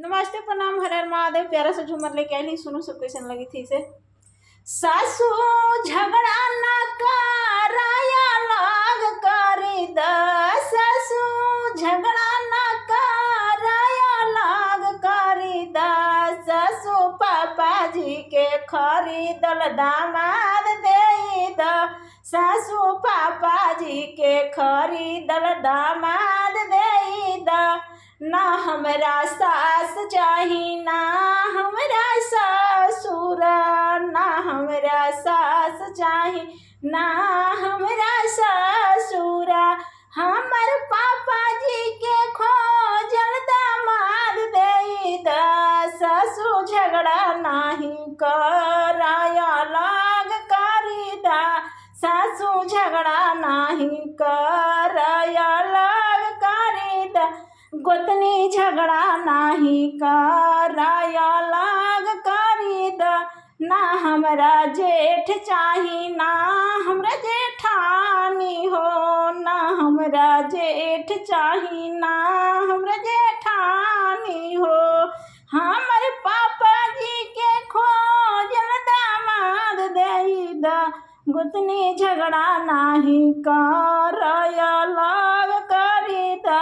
नमस्ते प्रणाम हर हर महादेव। प्यारा सा झूमर लेके आई, सुनो सब कैसन लगी थी इसे। सासू झगड़ा ना कराया लाग करी द, सासू झगड़ा ना कराया लाग करी द, सासू पापा जी के खरीदल दामाद दे द, सासू पापा जी के खरीदल दामाद दे द। ना हमरा सास चाही ना हमरा ससुर, ना हमरा सास चाही ना हमरा ससुर, हमर पापा जी के खोजल दामाद दे द, ससुर झगड़ा नाही कराया लाग करी द, सासू झगड़ा नाही कराया लाग करी द, गोतनी झगड़ा नाही कराया लाग करी द। ना हमरा जेठ चाही ना हमरा जेठानी हो, ना हमरा जेठ चाही ना हमरा जेठानी हो, हमर पापा जी के खोजल दामाद दे द, गोतनी झगड़ा नाही कराया लाग करी द।